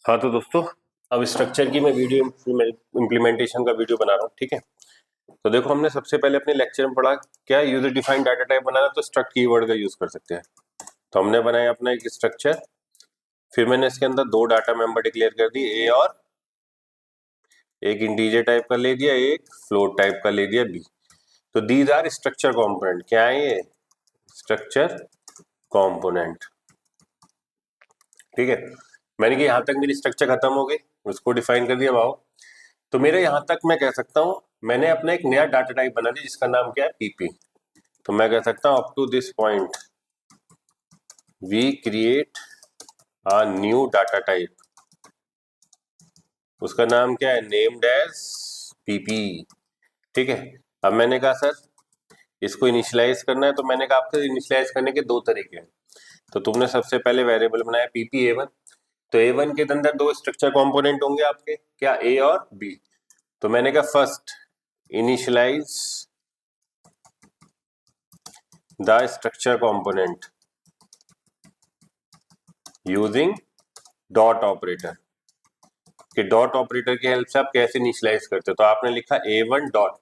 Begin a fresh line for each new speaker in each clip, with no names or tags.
हाँ तो दोस्तों, अब स्ट्रक्चर की मैं वीडियो इम्प्लीमेंटेशन का वीडियो बना रहा हूँ। ठीक है, तो देखो हमने सबसे पहले अपने लेक्चर में पढ़ा क्या यूजर डिफाइंड डाटा टाइप बनाना, तो स्ट्रक्ट कीवर्ड का यूज कर सकते हैं। तो हमने बनाया अपना एक स्ट्रक्चर, फिर मैंने इसके अंदर दो डाटा मेंबर डिक्लेयर कर दिए, ए और एक इंटीजर टाइप का ले दिया, एक फ्लोट टाइप का ले दिया, बी। तो दीज आर स्ट्रक्चर कॉम्पोनेंट। क्या है ये? Structure component. ठीक है, मैंने कि यहाँ तक मेरी स्ट्रक्चर खत्म हो गई, उसको डिफाइन कर दिया भाव। तो मेरे यहां तक मैं कह सकता हूं मैंने अपना एक नया डाटा टाइप बना दिया जिसका नाम क्या है? पीपी। तो मैं कह सकता हूं up to this point we create a new data type. उसका नाम क्या है? Named as PP. ठीक है, अब मैंने कहा सर इसको इनिशियलाइज करना है, तो मैंने कहा आपके इनिशियलाइज करने के दो तरीके हैं। तो तुमने सबसे पहले वेरिएबल बनाया पीपी ए वन। तो ए वन के अंदर दो स्ट्रक्चर कंपोनेंट होंगे आपके, क्या? ए और बी। तो मैंने कहा first initialize the structure component using dot operator. कि डॉट ऑपरेटर की हेल्प से आप कैसे इनिशियलाइज करते हो। तो आपने लिखा ए वन डॉट,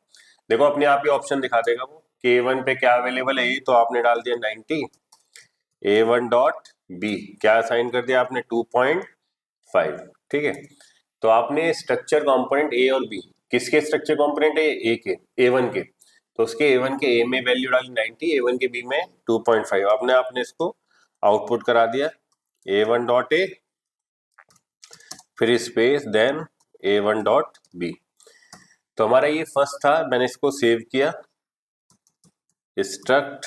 देखो अपने आप ही ऑप्शन दिखा देगा वो कि ए वन पे क्या अवेलेबल है, तो आपने डाल दिया 90। ए वन डॉट बी क्या असाइन कर दिया आपने? 2.5। ठीक है, तो आपने स्ट्रक्चर कंपोनेंट ए और बी, किसके स्ट्रक्चर कंपोनेंट है? ए के, ए वन के। तो उसके ए वन के ए में वैल्यू डाली 90, ए वन के बी में 2.5। आपने आपने इसको आउटपुट करा दिया, ए वन डॉट ए फिर स्पेस देन ए वन डॉट बी। तो हमारा ये फर्स्ट था, मैंने इसको सेव किया स्ट्रक्ट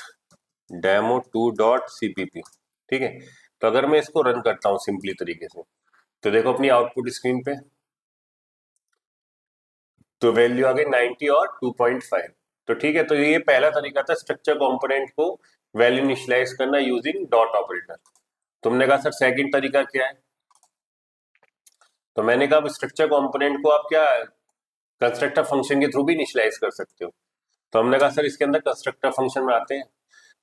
डेमो 2 डॉट सीपीपी। ठीक है, तो अगर मैं इसको रन करता हूं सिंपली तरीके से, तो देखो अपनी आउटपुट स्क्रीन पे, तो वैल्यू आ गई 90 और 2.5। तो ठीक है, तो ये पहला तरीका था स्ट्रक्चर कंपोनेंट को वैल्यू इनिशियलाइज करना यूजिंग डॉट ऑपरेटर। तुमने कहा सर सेकंड तरीका क्या है? तो मैंने कहा स्ट्रक्चर कंपोनेंट को आप क्या कंस्ट्रक्टर फंक्शन के थ्रू भी इनिशियलाइज कर सकते हो। तो हमने कहा सर इसके अंदर कंस्ट्रक्टर फंक्शन में आते हैं।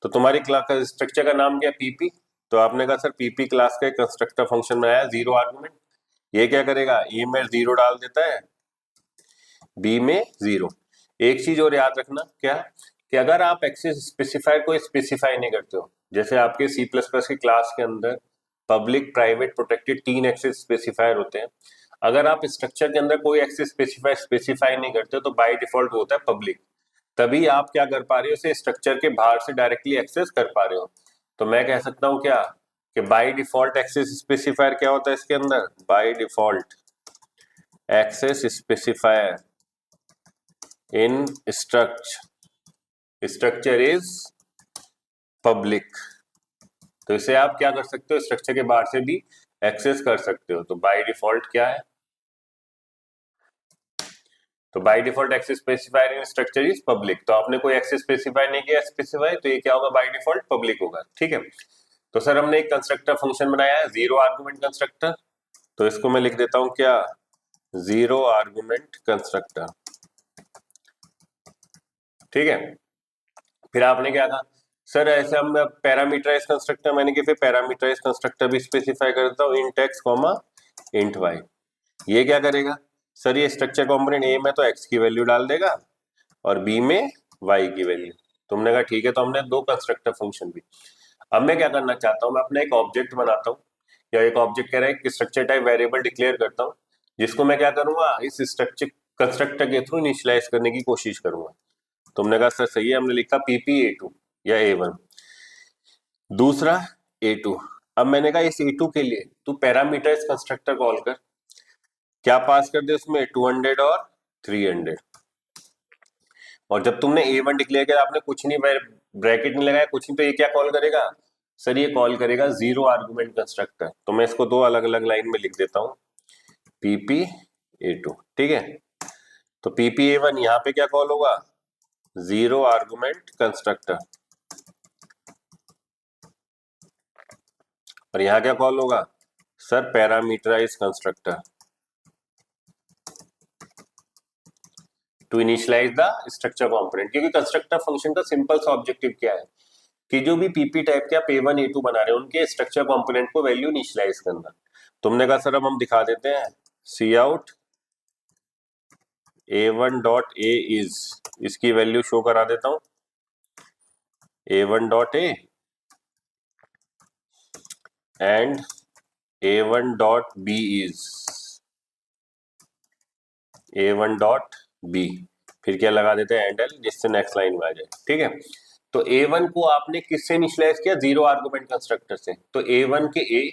तो तुम्हारी क्लास का स्ट्रक्चर का नाम क्या? पीपी। तो आपने कहा सर पीपी क्लास का कंस्ट्रक्टर फंक्शन में आया जीरो आर्गुमेंट। ये क्या करेगा? ए में जीरो डाल देता है, बी में जीरो। एक चीज और याद रखना, क्या? कि अगर आप एक्सेस स्पेसिफायर को स्पेसिफाई नहीं करते हो, जैसे आपके सी प्लस प्लस की क्लास के अंदर public private protected 3 access specifier होते हैं। अगर आप स्ट्रक्चर के अंदर कोई एक्सेस स्पेसिफाई नहीं करते हो, तो बाय डिफॉल्ट होता है पब्लिक। तभी आप क्या कर पा रहे हो? उसे स्ट्रक्चर के बाहर से डायरेक्टली एक्सेस कर पा रहे हो। तो मैं कह सकता हूं क्या कि बाय डिफॉल्ट एक्सेस स्पेसिफायर क्या होता है इसके अंदर? By default access specifier in structure is public. तो इसे आप क्या कर सकते हो? स्ट्रक्चर के बाहर से भी एक्सेस कर सकते हो। तो बाय डिफॉल्ट क्या है? तो by default access specifier in structure is public. तो आपने कोई एक्सेस स्पेसिफाई नहीं किया स्पेसिफाई, तो ये क्या होगा? बाय डिफॉल्ट पब्लिक होगा। ठीक है, तो सर हमने एक कंस्ट्रक्टर फंक्शन बनाया है जीरो आर्गुमेंट कंस्ट्रक्टर। तो इसको मैं लिख देता हूं क्या? Zero argument constructor. ठीक है, फिर आपने क्या कहा? सर ऐसे हम पैरामीटराइज कंस्ट्रक्टर, मैंने कि फिर पैरामीटराइज कंस्ट्रक्टर भी स्पेसिफाई कर देता हूं, int x comma int y. ये क्या करेगा? सर ये स्ट्रक्चर कंपोनेंट ए में तो एक्स की वैल्यू डाल देगा और बी में वाई की वैल्यू। तुमने कहा ठीक है, तो हमने दो कंस्ट्रक्टर फंक्शन भी। अब मैं क्या करना चाहता हूं, मैं अपना एक ऑब्जेक्ट बनाता हूं, या एक ऑब्जेक्ट कह रहा है कि स्ट्रक्चर टाइप वेरिएबल डिक्लेयर करता हूं, जिसको मैं क्या करूंगा? इस स्ट्रक्चर कंस्ट्रक्टर के थ्रू इनिशियलाइज करने की कोशिश करूंगा। तुमने कहा सर सही है, हमने लिखा पीपी ए टू या ए वन। दूसरा ए टू। अब मैंने कहा इस ए टू के लिए तू पैरामीटराइज कंस्ट्रक्टर कॉल कर, क्या पास कर दे उसमें? 200 और 300। और जब तुमने ए वन डिक्लेयर किया, आपने कुछ नहीं ब्रैकेट नहीं लगाया, कुछ नहीं, तो ये क्या कॉल करेगा? सर ये कॉल करेगा जीरो आर्गुमेंट कंस्ट्रक्टर। तो मैं इसको दो अलग अलग लाइन में लिख देता हूं, पीपी ए टू। ठीक है, तो पीपी ए वन यहां पे क्या कॉल होगा? Zero argument constructor. और यहां क्या कॉल होगा? Sir parameterize constructor to initialize the structure component. क्योंकि कंस्ट्रक्टर फंक्शन का सिंपल सा ऑब्जेक्टिव क्या है कि जो भी पीपी टाइप के आप ए वन ए टू बना रहे हो, उनके स्ट्रक्चर कंपोनेंट को वैल्यू इनिशियलाइज करना। तुमने कहा सर अब हम दिखा देते हैं, c out a1 dot A is, इसकी वैल्यू शो करा देता हूं, a1 dot A and a1 dot B is a1 dot B, फिर क्या लगा देते हैं एंड एल, जिससे नेक्स्ट लाइन में आ जाए। ठीक है, तो a1 को आपने किससे इनिशियलाइज किया, जीरो आर्गुमेंट कंस्ट्रक्टर से। तो a1 के a,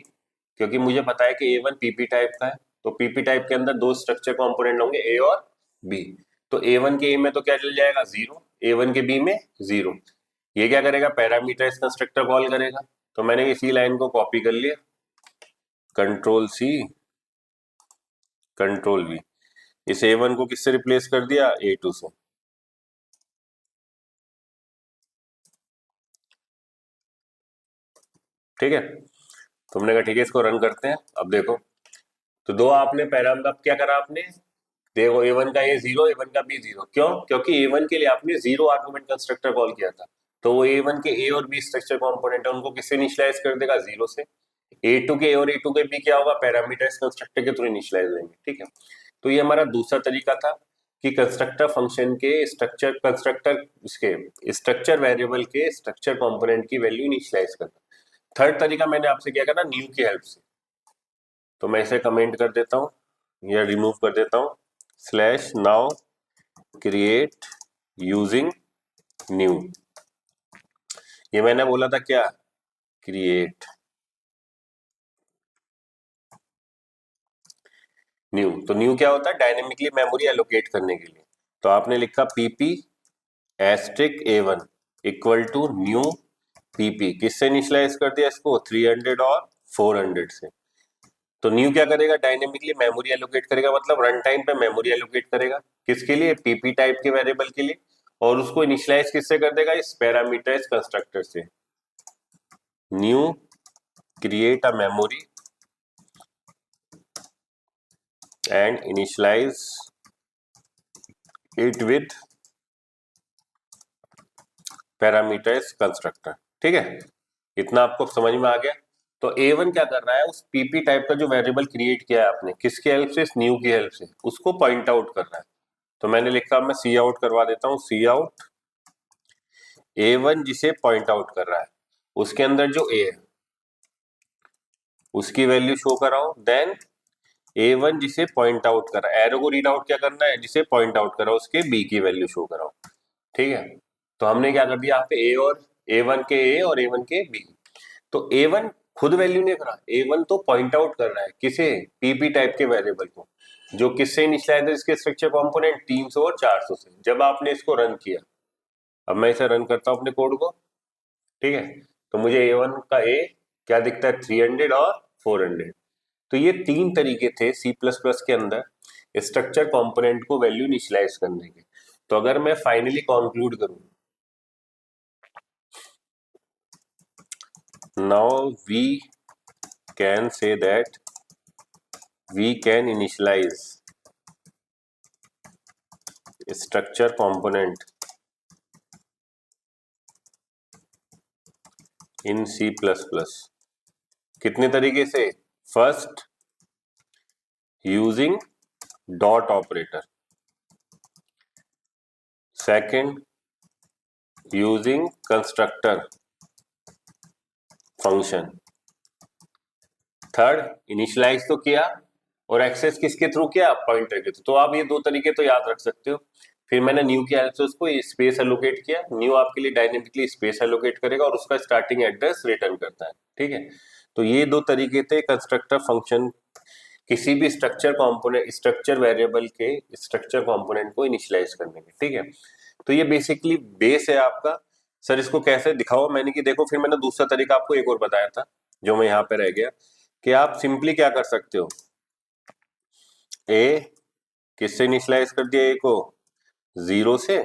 क्योंकि मुझे पता है कि a1 पीपी टाइप का है, तो पीपी टाइप के अंदर दो स्ट्रक्चर कंपोनेंट होंगे, a और b। तो a1 के a में तो क्या चल जाएगा, जीरो, a1 के b में जीरो। ये क्या करेगा, पैरामीटराइज कंस्ट्रक्टर कॉल करेगा। तो मैंने इसी लाइन को कॉपी कर लिया, कंट्रोल सी कंट्रोल v, इस a1 को किससे रिप्लेस कर दिया, a2 से। ठीक है, तुमने कहा ठीक है इसको रन करते हैं। अब देखो, तो दो आपने पैरामीटर, अब क्या करा आपने, देखो a1 का a जीरो, a1 का b जीरो, क्यों, क्योंकि a1 के लिए आपने जीरो आर्गुमेंट कंस्ट्रक्टर कॉल किया था। तो वो a1 के a और b स्ट्रक्चर कंपोनेंट है, उनको किससे इनिशियलाइज कर देगा, जीरो से। a2 के a और a2 के b क्या होगा, पैरामीटराइज कंस्ट्रक्टर के थ्रू इनिशियलाइज होंगे। ठीक है, तो ये हमारा दूसरा तरीका था कि कंस्ट्रक्टर फंक्शन के स्ट्रक्चर, कंस्ट्रक्टर इसके स्ट्रक्चर वेरिएबल के स्ट्रक्चर कंपोनेंट की वैल्यू इनिशियलाइज करना। थर्ड तरीका मैंने आपसे क्या करना, न्यू की हेल्प से। तो मैं इसे कमेंट कर देता हूं या रिमूव कर देता हूं, slash now create using new. ये मैंने बोला था क्या, क्रिएट न्यू। तो न्यू क्या होता है, डायनेमिकली मेमोरी एलोकेट करने के लिए। तो आपने लिखा PP asterisk a1 equal to new PP, किससे इनिशियलाइज कर दिया इसको, 300 और 400 से। तो न्यू क्या करेगा, डायनेमिकली मेमोरी एलोकेट करेगा, मतलब रन टाइम पे मेमोरी एलोकेट करेगा, किसके लिए, पीपी टाइप के वेरिएबल के लिए। और उसको इनिशियलाइज किससे कर देगा, इस पैरामीटराइज कंस्ट्रक्टर से। New create a memory and initialize it with parameterize constructor. ठीक है, इतना आपको समझ में आ गया। तो A1 क्या कर रहा है, उस पीपी टाइप का जो वेरिएबल क्रिएट किया है आपने, किसकी हेल्प से, इस न्यू की हेल्प से, उसको पॉइंट आउट कर रहा है। तो मैंने लिखा, मैं सी आउट करवा देता हूं, सी आउट A1 जिसे पॉइंट आउट कर रहा है, उसके अंदर जो A है उसकी वैल्यू शो कराओ। देन A1 जिसे पॉइंट आउट कर रहा है, एरो को रीड आउट क्या करना है, जिसे पॉइंट आउट कराओ उसके B की वैल्यू शो कराओ। ठीक है, तो हमने क्या कर दिया यहाँ पे, A और A1 के A और A1 के B। तो A1 खुद वैल्यू नहीं कर रहा, A1 तो पॉइंट आउट कर रहा है, किसे, पीपी टाइप के वेरिएबल को, जो किससे इनिशियलाइज है, इसके स्ट्रक्चर कंपोनेंट 300 और 400 से। जब आपने इसको रन किया, अब मैं इसे रन करता हूं अपने कोड को। ठीक है, तो मुझे A1 का A क्या दिखता है, 300 और 400। तो ये तीन तरीके थे सी प्लस प्लस के अंदर स्ट्रक्चर कंपोनेंट को वैल्यू इनिशियलाइज करने के। तो अगर मैं फाइनली कंक्लूड करूं, now we can say that we can initialize structure component in C++। कितने तरीके से, first using dot operator, second using constructor function, third initialize तो किया और एक्सेस किसके थ्रू किया, पॉइंटर के थ्रू। तो आप ये दो तरीके तो याद रख सकते हो। फिर मैंने न्यू की हेल्प से उसको स्पेस एलोकेट किया, न्यू आपके लिए डायनेमिकली स्पेस एलोकेट करेगा और उसका स्टार्टिंग एड्रेस रिटर्न करता है। ठीक है, तो ये दो तरीके थे कंस्ट्रक्टर फंक्शन किसी भी स्ट्रक्चर कंपोनेंट, स्ट्रक्चर वेरिएबल के स्ट्रक्चर कंपोनेंट को इनिशियलाइज करने के। ठीक है, तो ये बेसिकली बेस है आपका। सर इसको कैसे दिखाओ, मैंने कि देखो, फिर मैंने दूसरा तरीका आपको एक और बताया था जो मैं यहाँ पे रह गया, कि आप सिंपली क्या कर सकते हो, ए किससे इनिशियलाइज कर दिया, ए को जीरो से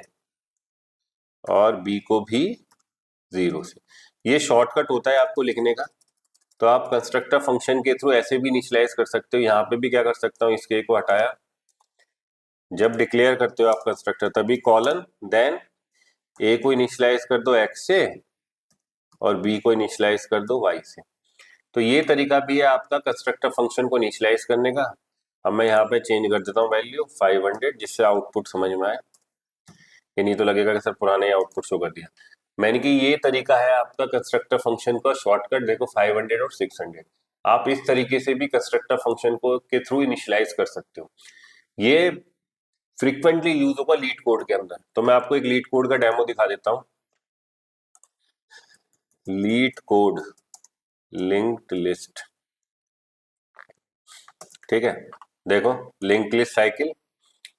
और बी को भी जीरो से। ये शॉर्टकट होता है आपको लिखने का। तो आप कंस्ट्रक्टर फंक्शन के थ्रू ऐसे भी इनिशियलाइज कर सकते हो। यहाँ पे भी क्या कर सकता हूँ, इसके को हटाया, जब डिक्लेयर करते हो आप कंस्ट्रक्टर तभी कॉलन, देन ए को इनिशियलाइज कर दो एक्स से और बी को इनिशियलाइज कर दो वाई से। तो ये तरीका भी है आपका कंस्ट्रक्टर फंक्शन को इनिशियलाइज करने का। अब मैं यहाँ पे चेंज कर देता हूँ वैल्यू 500, जिससे आउटपुट समझ में आए। ये नहीं तो लगेगा कि सर पुराने ही आउटपुट शो कर दिया मैंने। कि ये तरीका है आपका कंस्ट्रक्टर फंक्शन का शॉर्टकट। देखो 500 और 600 आप इस तरीके से भी कंस्ट्रक्टर फंक्शन को के थ्रू इनिशियलाइज कर सकते हो। ये फ्रीक्वेंटली यूज होगा लीड कोड के अंदर। तो मैं आपको एक लीड कोड का डेमो दिखा देता हूँ। लीड कोड लिंक्ड लिस्ट, ठीक है। देखो लिंक्ड लिस्ट साइकिल,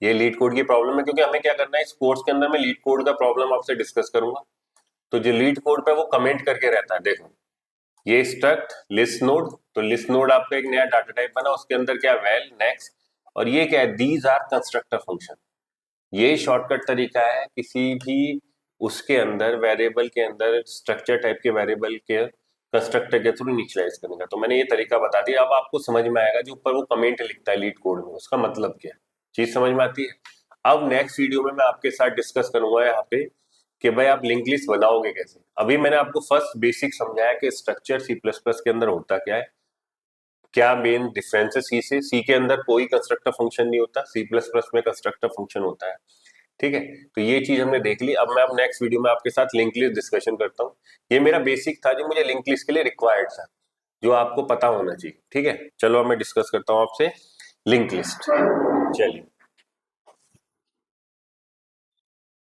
ये लीड कोड की प्रॉब्लम है, क्योंकि हमें क्या करना है इस कोर्स के अंदर मैं लीड कोड का प्रॉब्लम आपसे डिस्कस करूंगा। तो जो लीड कोड पे वो कमेंट करके रहता है, देखो ये स्ट्रक्ट लिस्ट नोड, तो लिस्ट नोड आपका एक नया डाटा टाइप बना, उसके अंदर क्या वेल नेक्स्ट, और ये क्या है, दीज आर कंस्ट्रक्टर फंक्शन। ये शॉर्टकट तरीका है किसी भी उसके अंदर वेरिएबल के अंदर स्ट्रक्चर टाइप के वेरिएबल के कंस्ट्रक्टर के थ्रू इनिशियलाइज करने का। तो मैंने ये तरीका बता दिया। अब आपको समझ में आएगा जो ऊपर वो कमेंट लिखता है लीड कोड में, उसका मतलब क्या है, चीज समझ में आती है। अब नेक्स्ट वीडियो में मैं आपके साथ डिस्कस करूंगा यहाँ पे कि भाई आप लिंक लिस्ट बनाओगे कैसे। अभी मैंने आपको फर्स्ट बेसिक समझाया कि स्ट्रक्चर सी प्लस प्लस के अंदर होता क्या है, क्या मेन डिफरेंस है सी से। सी के अंदर कोई कंस्ट्रक्टर फंक्शन नहीं होता, सी प्लस प्लस में कंस्ट्रक्टर फंक्शन होता है, ठीक है। तो ये चीज हमने देख ली। अब मैं नेक्स्ट वीडियो में आपके साथ लिंक लिस्ट डिस्कशन करता हूँ। ये मेरा बेसिक था जो मुझे लिंक लिस्ट के लिए रिक्वायर्ड था, जो आपको पता होना चाहिए, ठीक है। चलो अब मैं डिस्कस करता हूँ आपसे लिंक लिस्ट। चलिए